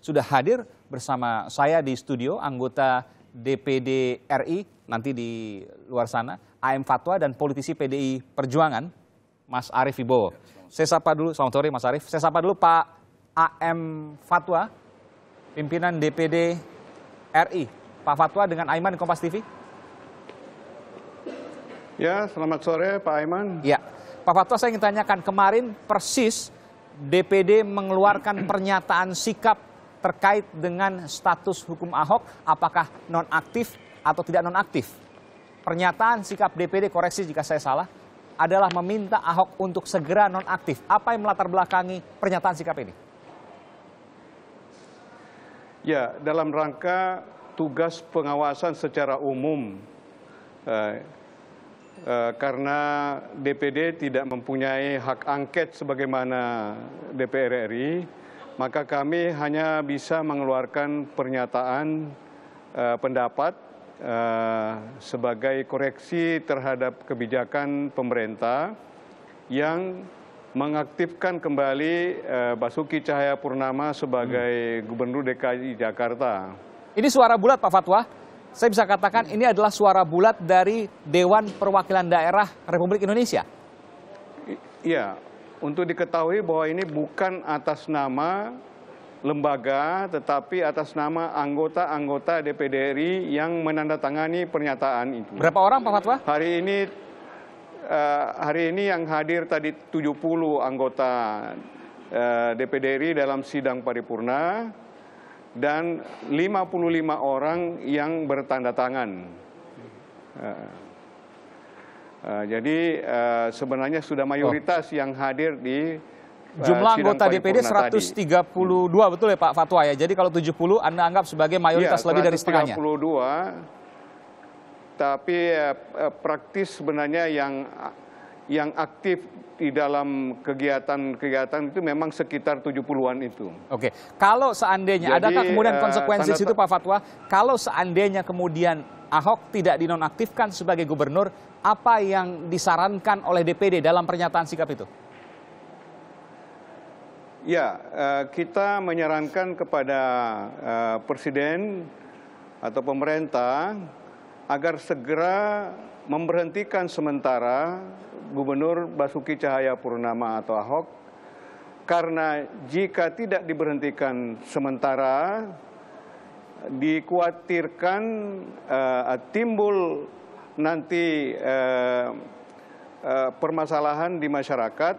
sudah hadir bersama saya di studio, anggota DPD RI, nanti di luar sana, AM Fatwa dan politisi PDI Perjuangan, Mas Arief Wibowo. Saya sapa dulu, selamat sore Mas Arief. Saya sapa dulu Pak AM Fatwa, pimpinan DPD RI. Pak Fatwa dengan Aiman di Kompas TV. Ya, selamat sore Pak Aiman. Ya, Pak Fatwa, saya ingin tanyakan, kemarin persis DPD mengeluarkan pernyataan sikap terkait dengan status hukum Ahok, apakah nonaktif atau tidak nonaktif. Pernyataan sikap DPD, koreksi jika saya salah, adalah meminta Ahok untuk segera nonaktif. Apa yang melatar belakangi pernyataan sikap ini? Ya, dalam rangka tugas pengawasan secara umum, karena DPD tidak mempunyai hak angket sebagaimana DPR RI, maka kami hanya bisa mengeluarkan pernyataan pendapat sebagai koreksi terhadap kebijakan pemerintah yang mengaktifkan kembali Basuki Cahayapurnama sebagai Gubernur DKI Jakarta. Ini suara bulat Pak Fatwa. Saya bisa katakan ini adalah suara bulat dari Dewan Perwakilan Daerah Republik Indonesia. Iya, untuk diketahui bahwa ini bukan atas nama lembaga, tetapi atas nama anggota-anggota DPD RI yang menandatangani pernyataan itu. Berapa orang Pak Fatwa? Hari ini yang hadir tadi 70 anggota DPD RI dalam sidang paripurna, dan 55 orang yang bertanda tangan. Jadi sebenarnya sudah mayoritas yang hadir di jumlah anggota DPD 132, betul ya Pak Fatwa ya? Jadi kalau 70 Anda anggap sebagai mayoritas ya, lebih dari setengahnya? 132, tapi praktis sebenarnya yang aktif di dalam kegiatan-kegiatan itu memang sekitar 70-an itu. Oke, kalau seandainya, adakah kemudian konsekuensi itu Pak Fatwa? Kalau seandainya kemudian Ahok tidak dinonaktifkan sebagai gubernur, apa yang disarankan oleh DPD dalam pernyataan sikap itu? Ya, kita menyarankan kepada Presiden atau pemerintah agar segera memberhentikan sementara Gubernur Basuki Cahayapurnama atau Ahok, karena jika tidak diberhentikan sementara, dikhawatirkan timbul nanti permasalahan di masyarakat,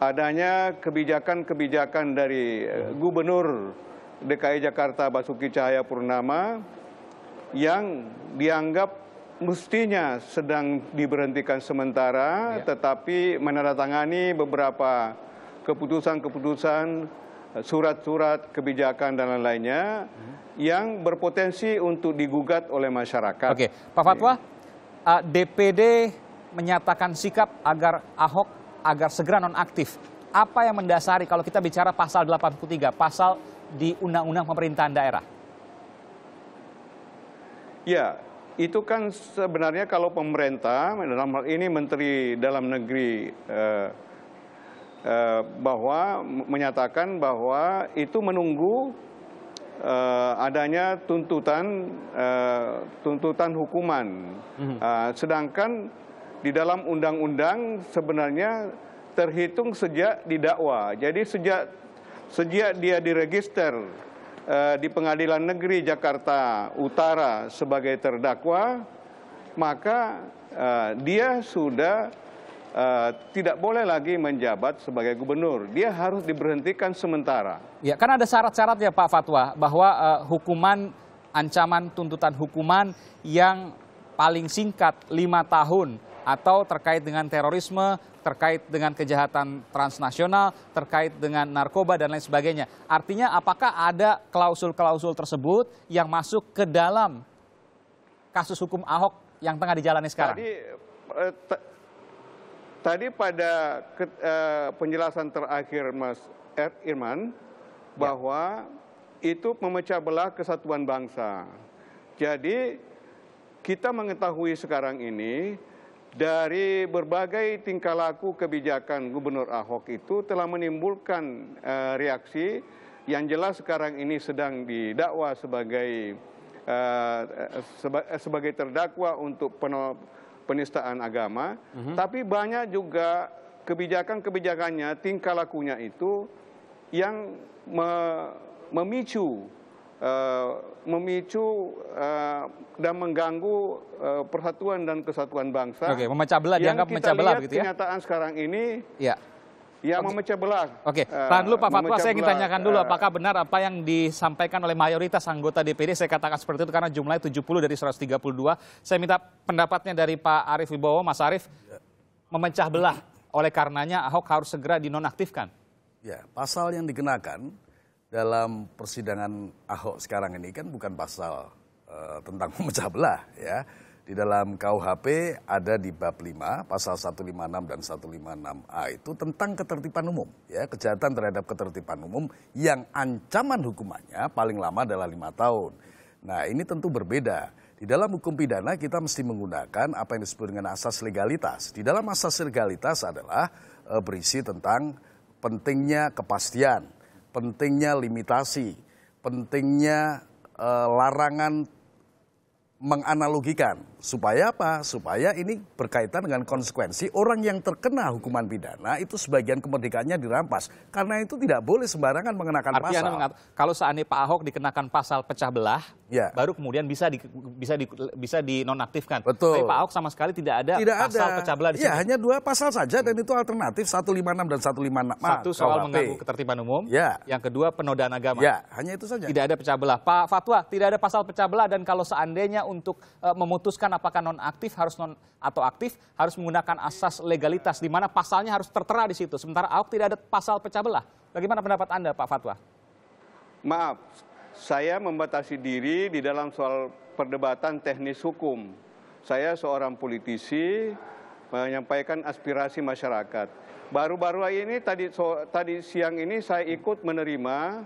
adanya kebijakan-kebijakan dari Gubernur DKI Jakarta Basuki Cahayapurnama yang dianggap mestinya sedang diberhentikan sementara, tetapi menandatangani beberapa keputusan-keputusan, surat-surat kebijakan dan lain-lainnya yang berpotensi untuk digugat oleh masyarakat. Oke, Pak Fatwa, DPD menyatakan sikap agar Ahok agar segera nonaktif. Apa yang mendasari kalau kita bicara pasal 83, pasal di Undang-Undang Pemerintahan Daerah? Ya, itu kan sebenarnya kalau pemerintah, dalam hal ini Menteri Dalam Negeri, bahwa menyatakan bahwa itu menunggu adanya tuntutan hukuman. Sedangkan di dalam undang-undang sebenarnya terhitung sejak didakwa. Jadi sejak dia diregister di Pengadilan Negeri Jakarta Utara sebagai terdakwa, maka dia sudah tidak boleh lagi menjabat sebagai gubernur. Dia harus diberhentikan sementara. Ya, kan ada syarat-syarat ya Pak Fatwa, bahwa hukuman, ancaman tuntutan hukuman yang paling singkat 5 tahun, atau terkait dengan terorisme, terkait dengan kejahatan transnasional, terkait dengan narkoba dan lain sebagainya. Artinya apakah ada klausul-klausul tersebut yang masuk ke dalam kasus hukum Ahok yang tengah dijalani sekarang? Tadi pada penjelasan terakhir Mas Irman, bahwa itu memecah belah kesatuan bangsa. Jadi kita mengetahui sekarang ini, dari berbagai tingkah laku kebijakan Gubernur Ahok itu telah menimbulkan reaksi yang jelas sekarang ini sedang didakwa sebagai terdakwa untuk penistaan agama, tapi banyak juga kebijakannya, tingkah lakunya itu yang memicu dan mengganggu persatuan dan kesatuan bangsa. Oke, memecah belah, dianggap memecah belah begitu ya? Kenyataan sekarang ini ya. Yang memecah belah. Oke, tahan dulu Pak Fatwa, saya ingin tanyakan dulu apakah benar apa yang disampaikan oleh mayoritas anggota DPD, saya katakan seperti itu karena jumlahnya 70 dari 132. Saya minta pendapatnya dari Pak Arief Wibowo. Mas Arief, memecah belah, oleh karenanya Ahok harus segera dinonaktifkan. Ya, pasal yang dikenakan dalam persidangan Ahok sekarang ini kan bukan pasal tentang memecah belah ya. Di dalam KUHP ada di bab 5, pasal 156 dan 156A itu tentang ketertiban umum. Ya, kejahatan terhadap ketertiban umum yang ancaman hukumannya paling lama adalah 5 tahun. Nah, ini tentu berbeda. Di dalam hukum pidana kita mesti menggunakan apa yang disebut dengan asas legalitas. Di dalam asas legalitas adalah berisi tentang pentingnya kepastian, pentingnya limitasi, pentingnya larangan menganalogikan. Supaya apa? Supaya ini berkaitan dengan konsekuensi orang yang terkena hukuman pidana itu sebagian kemerdekaannya dirampas. Karena itu tidak boleh sembarangan mengenakan pasal. Artinya kalau seandainya Pak Ahok dikenakan pasal pecah belah, ya, baru kemudian bisa dinonaktifkan. Betul. Tapi Pak Ahok sama sekali tidak ada pasal pecah belah di sini. Ya, hanya 2 pasal saja dan itu alternatif 156 dan 156. Satu soal mengganggu ketertiban umum, ya. Yang kedua penodaan agama. Ya, hanya itu saja. Tidak ada pecah belah. Pak Fatwa, tidak ada pasal pecah belah dan kalau seandainya untuk memutuskan apakah nonaktif atau aktif harus menggunakan asas legalitas di mana pasalnya harus tertera di situ. Sementara Ahok tidak ada pasal pecah belah. Bagaimana pendapat Anda, Pak Fatwa? Maaf, saya membatasi diri di dalam soal perdebatan teknis hukum. Saya seorang politisi menyampaikan aspirasi masyarakat. Baru-baru ini tadi siang ini saya ikut menerima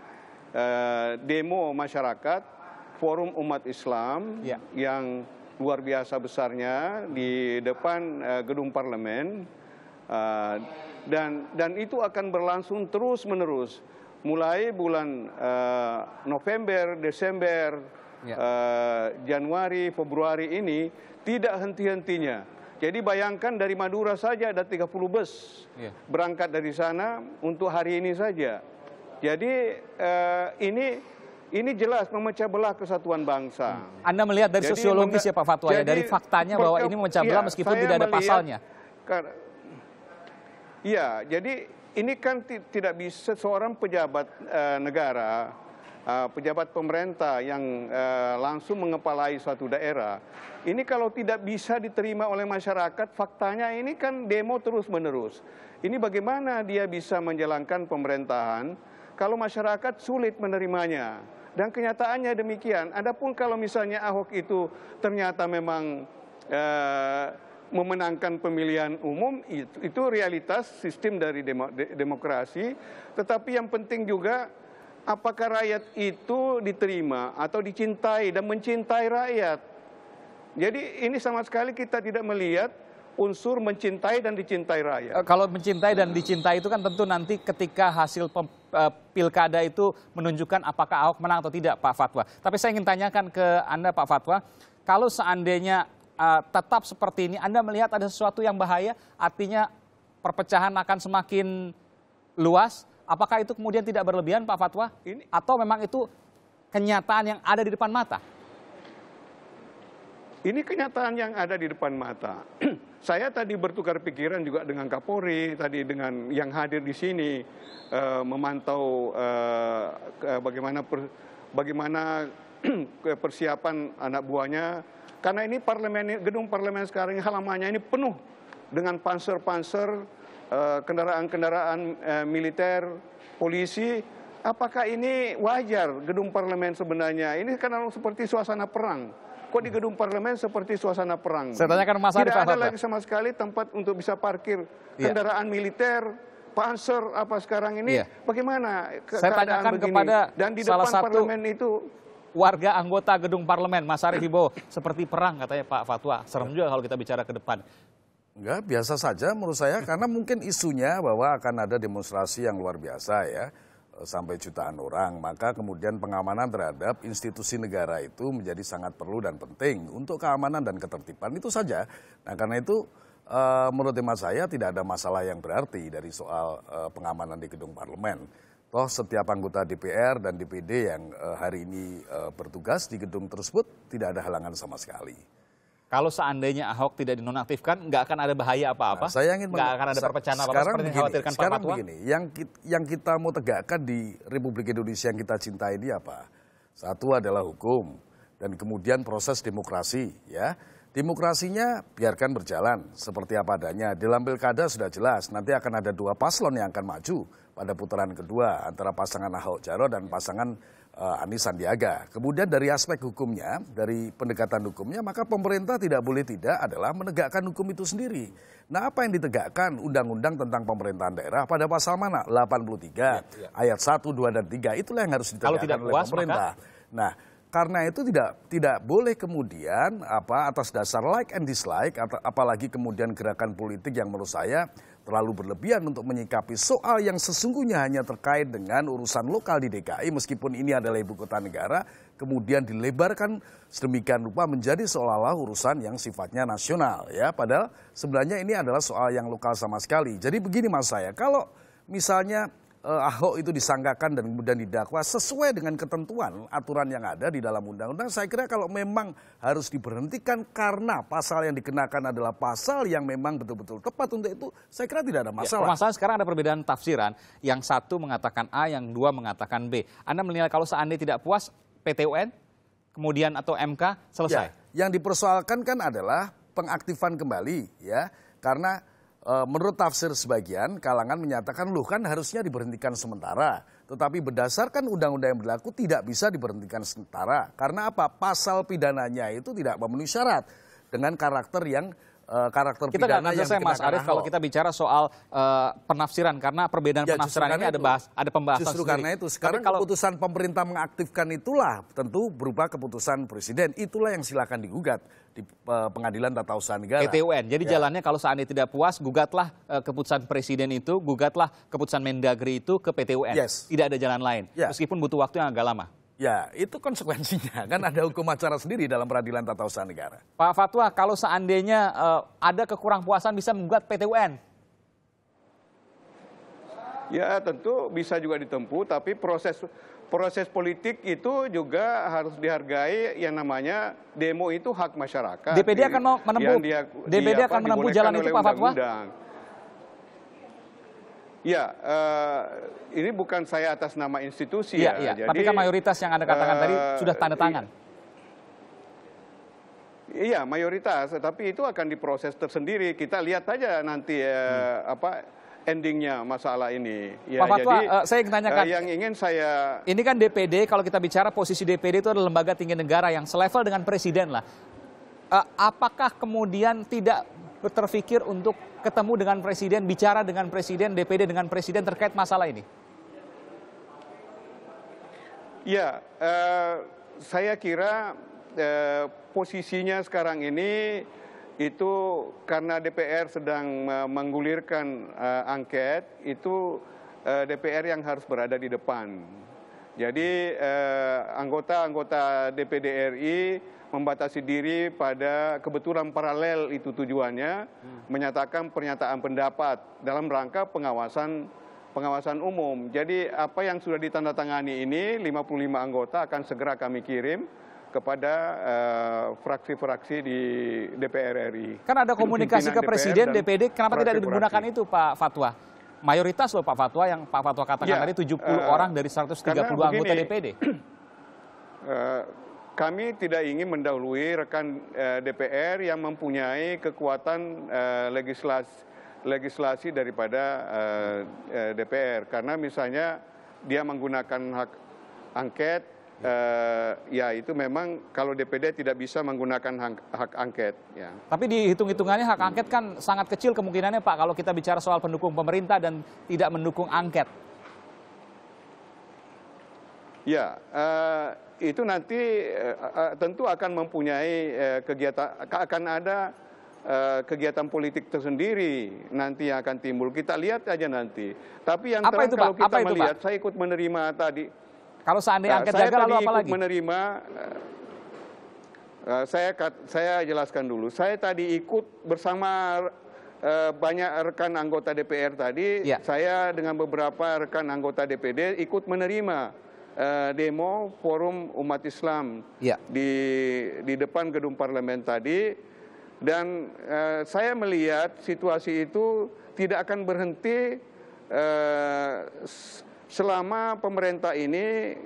demo masyarakat Forum Umat Islam yang luar biasa besarnya di depan gedung parlemen, dan itu akan berlangsung terus-menerus mulai bulan November, Desember, Januari, Februari ini tidak henti-hentinya. Jadi bayangkan dari Madura saja ada 30 bus berangkat dari sana untuk hari ini saja. Jadi ini jelas memecah belah kesatuan bangsa. Anda melihat dari sosiologis ya Pak Fatwa, ya, dari faktanya bahwa ini memecah belah meskipun tidak ada pasalnya. Iya, jadi ini kan tidak bisa seorang pejabat negara, pejabat pemerintah yang langsung mengepalai suatu daerah. Ini kalau tidak bisa diterima oleh masyarakat, faktanya ini kan demo terus-menerus. Ini bagaimana dia bisa menjalankan pemerintahan kalau masyarakat sulit menerimanya. Dan kenyataannya demikian. Adapun kalau misalnya Ahok itu ternyata memang memenangkan pemilihan umum, itu realitas sistem dari demokrasi. Tetapi yang penting juga apakah rakyat itu diterima atau dicintai dan mencintai rakyat. Jadi ini sama sekali kita tidak melihat unsur mencintai dan dicintai rakyat. Kalau mencintai dan dicintai itu kan tentu nanti ketika hasil pilkada itu menunjukkan apakah Ahok menang atau tidak, Pak Fatwa. Tapi saya ingin tanyakan ke Anda, Pak Fatwa, kalau seandainya tetap seperti ini, Anda melihat ada sesuatu yang bahaya, artinya perpecahan akan semakin luas, apakah itu kemudian tidak berlebihan, Pak Fatwa? Atau memang itu kenyataan yang ada di depan mata? Ini kenyataan yang ada di depan mata. Saya tadi bertukar pikiran juga dengan Kapolri, tadi dengan yang hadir di sini, memantau bagaimana persiapan anak buahnya. Karena ini gedung parlemen sekarang halamannya ini penuh dengan panser-panser, kendaraan-kendaraan militer, polisi. Apakah ini wajar gedung parlemen sebenarnya? Ini kan seperti suasana perang. Kok di gedung parlemen seperti suasana perang? Saya tanyakan Mas Arief. Tidak ada lagi sama sekali tempat untuk bisa parkir kendaraan militer, panser apa sekarang ini. Bagaimana saya tanyakan begini? kepada Dan di salah depan satu parlemen itu warga anggota gedung parlemen, Mas Arief Wibowo, seperti perang katanya Pak Fatwa. Serem juga kalau kita bicara ke depan. Enggak, biasa saja menurut saya, karena mungkin isunya bahwa akan ada demonstrasi yang luar biasa ya. sampai jutaan orang, maka kemudian pengamanan terhadap institusi negara itu menjadi sangat perlu dan penting untuk keamanan dan ketertiban itu saja. Nah, karena itu menurut hemat saya tidak ada masalah yang berarti dari soal pengamanan di gedung parlemen. Toh setiap anggota DPR dan DPD yang hari ini bertugas di gedung tersebut tidak ada halangan sama sekali. Kalau seandainya Ahok tidak dinonaktifkan, nggak akan ada bahaya apa-apa? Nah, saya ingin nggak akan ada perpecahan apa-apa seperti yang dikhawatirkan Pak Fatwa? Begini, yang kita mau tegakkan di Republik Indonesia yang kita cintai ini apa? Satu adalah hukum, dan kemudian proses demokrasi, ya. Demokrasinya biarkan berjalan seperti apa adanya. Dalam pilkada sudah jelas, nanti akan ada 2 paslon yang akan maju pada putaran kedua antara pasangan Ahok Jarot dan pasangan Anies Sandiaga. Kemudian dari aspek hukumnya, dari pendekatan hukumnya, maka pemerintah tidak boleh tidak adalah menegakkan hukum itu sendiri. Nah, apa yang ditegakkan? Undang-undang tentang pemerintahan daerah pada pasal mana? 83, ayat 1, 2, dan 3. Itulah yang harus ditegakkan oleh pemerintah. Nah, karena itu tidak boleh kemudian atas dasar like and dislike, apalagi kemudian gerakan politik yang menurut saya terlalu berlebihan untuk menyikapi soal yang sesungguhnya hanya terkait dengan urusan lokal di DKI, meskipun ini adalah ibu kota negara, kemudian dilebarkan sedemikian rupa menjadi seolah-olah urusan yang sifatnya nasional, ya. Padahal sebenarnya ini adalah soal yang lokal sama sekali. Jadi begini mas saya, kalau misalnya Ahok itu disangkakan dan kemudian didakwa sesuai dengan ketentuan aturan yang ada di dalam undang-undang, saya kira kalau memang harus diberhentikan karena pasal yang dikenakan adalah pasal yang memang betul-betul tepat untuk itu, saya kira tidak ada masalah. Permasalahan sekarang ada perbedaan tafsiran, yang satu mengatakan A, yang dua mengatakan B. Anda menilai kalau seandainya tidak puas, PT UN, kemudian atau MK, selesai? Ya, yang dipersoalkan kan adalah pengaktifan kembali, ya, karena menurut tafsir sebagian kalangan menyatakan loh kan harusnya diberhentikan sementara. Tetapi berdasarkan undang-undang yang berlaku tidak bisa diberhentikan sementara. Karena apa? Pasal pidananya itu tidak memenuhi syarat dengan karakter yang karakter kita pidana yang selesai, Mas Arief, kalau kita bicara soal penafsiran, karena perbedaan penafsiran ini ada pembahasan justru sendiri. Karena itu sekarang keputusan pemerintah mengaktifkan itulah tentu berupa keputusan presiden, itulah yang silakan digugat di Pengadilan Tata Usaha Negara. PT UN. Jadi jalannya kalau seandainya tidak puas, gugatlah keputusan presiden itu, gugatlah keputusan Mendagri itu ke PT UN. Tidak ada jalan lain, meskipun butuh waktu yang agak lama. Ya, itu konsekuensinya. Kan ada hukum acara sendiri dalam Peradilan Tata Usaha Negara. Pak Fatwa, kalau seandainya ada kekurang puasan bisa menggugat PT UN? Ya, tentu bisa juga ditempuh, tapi proses politik itu juga harus dihargai, yang namanya demo itu hak masyarakat. DPD akan menempuh jalan itu, Pak Fatwa? Ya, ini bukan saya atas nama institusi ya. Jadi, tapi kan mayoritas yang Anda katakan tadi sudah tanda tangan. Iya, mayoritas, tapi itu akan diproses tersendiri. Kita lihat aja nanti endingnya masalah ini. Ya, Pak Fatwa, jadi, saya ingin tanyakan. Yang ingin saya... Ini kan DPD, kalau kita bicara posisi DPD itu adalah lembaga tinggi negara yang selevel dengan presiden lah. Apakah kemudian tidak terpikir untuk ketemu dengan presiden, bicara dengan presiden, DPD dengan presiden terkait masalah ini? Ya, saya kira posisinya sekarang ini itu karena DPR sedang menggulirkan angket, itu DPR yang harus berada di depan. Jadi anggota-anggota DPD RI membatasi diri pada kebetulan paralel itu tujuannya, menyatakan pernyataan pendapat dalam rangka pengawasan umum. Jadi apa yang sudah ditandatangani ini 55 anggota akan segera kami kirim kepada fraksi-fraksi di DPR RI. Kan ada komunikasi ke presiden, DPD, kenapa tidak digunakan itu Pak Fatwa? Mayoritas loh Pak Fatwa, yang Pak Fatwa katakan tadi 70 orang dari 132 anggota DPD. Kami tidak ingin mendahului rekan DPR yang mempunyai kekuatan legislasi daripada DPR. Karena misalnya dia menggunakan hak angket, ya itu memang kalau DPD tidak bisa menggunakan hak angket. Ya. Tapi di hitung-hitungannya hak angket kan sangat kecil kemungkinannya Pak, kalau kita bicara soal pendukung pemerintah dan tidak mendukung angket. Ya, itu nanti tentu akan mempunyai kegiatan, akan ada kegiatan politik tersendiri nanti yang akan timbul. Kita lihat aja nanti. Tapi yang Apa terang itu, Pak? kalau kita Apa itu, melihat, Pak? saya ikut menerima tadi. Kalau seandainya angket gagal lalu apa lagi? Menerima, saya jelaskan dulu. Saya tadi ikut bersama banyak rekan anggota DPR tadi. Ya. Saya dengan beberapa rekan anggota DPD ikut menerima demo Forum Umat Islam Ya. di depan gedung parlemen tadi. Dan saya melihat situasi itu tidak akan berhenti selama pemerintah ini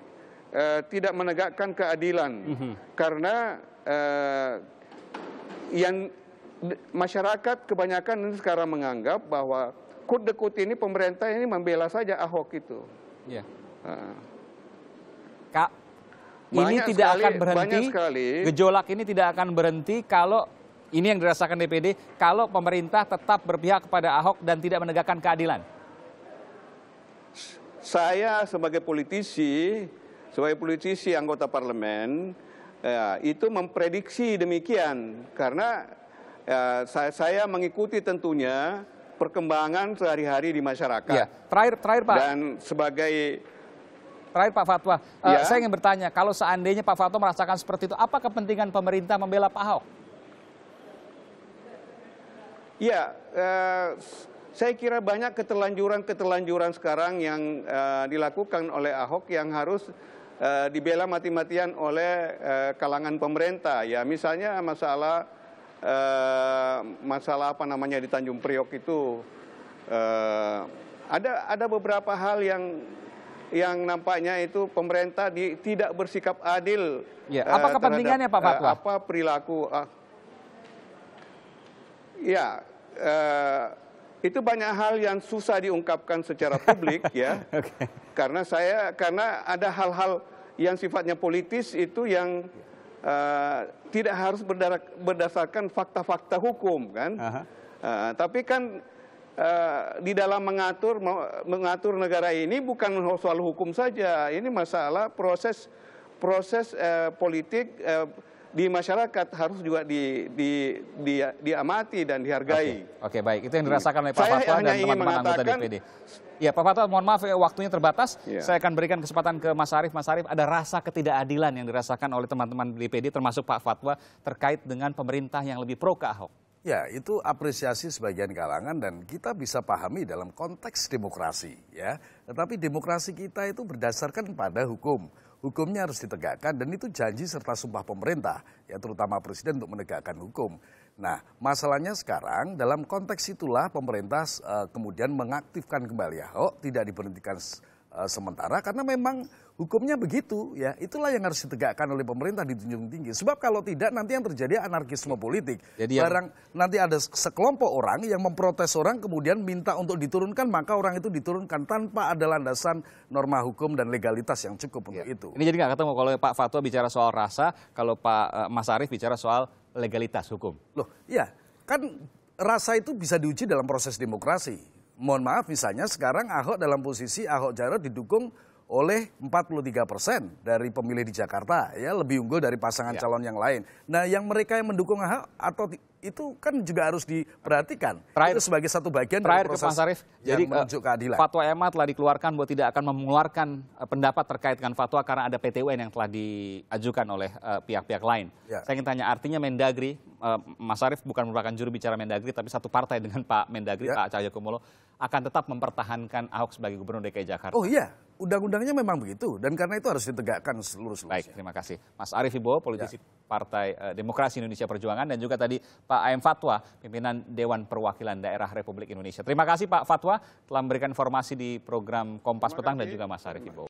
tidak menegakkan keadilan. Karena yang masyarakat kebanyakan ini sekarang menganggap bahwa kut-dekut ini pemerintah ini membela saja Ahok itu. Ya. Ini Banyak tidak sekali, akan berhenti. banyak sekali. Gejolak ini tidak akan berhenti kalau ini yang dirasakan DPD, kalau pemerintah tetap berpihak kepada Ahok dan tidak menegakkan keadilan. Saya sebagai politisi anggota parlemen, itu memprediksi demikian karena saya mengikuti tentunya perkembangan sehari-hari di masyarakat. Ya. Terakhir Pak. Dan Terakhir Pak Fatwa, Ya. saya ingin bertanya, kalau seandainya Pak Fatwa merasakan seperti itu, apa kepentingan pemerintah membela Pak Ahok? Ya, saya kira banyak keterlanjuran sekarang yang dilakukan oleh Ahok yang harus dibela mati-matian oleh kalangan pemerintah. Ya, misalnya masalah apa namanya di Tanjung Priok itu ada beberapa hal yang nampaknya itu pemerintah tidak bersikap adil. Ya, apa kepentingannya Pak Fatwa? Apa perilaku? Ya, itu banyak hal yang susah diungkapkan secara publik ya. Okay. Karena ada hal-hal yang sifatnya politis itu yang tidak harus berdasarkan fakta-fakta hukum kan. Tapi kan di dalam mengatur negara ini bukan soal hukum saja. Ini masalah proses politik di masyarakat harus juga diamati dan dihargai. Oke, baik. Itu yang dirasakan oleh Pak Saya Fatwa hanya dan ingin teman-teman anggota mengatakan- DPD. Ya, Pak Fatwa, mohon maaf waktunya terbatas. Ya. Saya akan berikan kesempatan ke Mas Arief. Mas Arief, ada rasa ketidakadilan yang dirasakan oleh teman-teman DPD termasuk Pak Fatwa terkait dengan pemerintah yang lebih pro ke Ahok. Ya, itu apresiasi sebagian kalangan dan kita bisa pahami dalam konteks demokrasi, ya. Tetapi demokrasi kita itu berdasarkan pada hukum. Hukumnya harus ditegakkan dan itu janji serta sumpah pemerintah, ya terutama presiden untuk menegakkan hukum. Nah, masalahnya sekarang dalam konteks itulah pemerintah kemudian mengaktifkan kembali Ahok, tidak diberhentikan sementara karena memang hukumnya begitu, ya. Itulah yang harus ditegakkan oleh pemerintah, dijunjung tinggi. Sebab kalau tidak nanti yang terjadi anarkisme politik. Jadi nanti ada sekelompok orang yang memprotes orang kemudian minta untuk diturunkan, maka orang itu diturunkan tanpa ada landasan norma hukum dan legalitas yang cukup untuk itu. Ini jadi nggak ketemu kalau Pak Fatwa bicara soal rasa, kalau Pak Mas Arief bicara soal legalitas hukum. Loh, iya, kan rasa itu bisa diuji dalam proses demokrasi. Mohon maaf, misalnya sekarang Ahok dalam posisi Ahok Jarot didukung oleh 43% dari pemilih di Jakarta, ya lebih unggul dari pasangan calon yang lain. Nah, yang mereka yang mendukung Ahok atau itu kan juga harus diperhatikan. Terakhir, itu sebagai satu bagian terakhir dari ke proses Mas Arief, yang jadi menuju keadilan. Fatwa MA telah dikeluarkan bahwa tidak akan mengeluarkan pendapat terkait dengan fatwa karena ada PT UN yang telah diajukan oleh pihak-pihak lain. Ya. Saya ingin tanya, artinya Mendagri, Mas Arief bukan merupakan juru bicara Mendagri, tapi satu partai dengan Pak Mendagri, Ya. Pak Cahyokumolo, akan tetap mempertahankan Ahok sebagai Gubernur DKI Jakarta. Oh iya, undang-undangnya memang begitu dan karena itu harus ditegakkan seluruh-seluruhnya. Baik, terima kasih. Mas Arief Wibowo, politisi Partai Demokrasi Indonesia Perjuangan, dan juga tadi Pak AM Fatwa, pimpinan Dewan Perwakilan Daerah Republik Indonesia. Terima kasih Pak Fatwa telah memberikan informasi di program Kompas Petang dan juga Mas Arief Wibowo.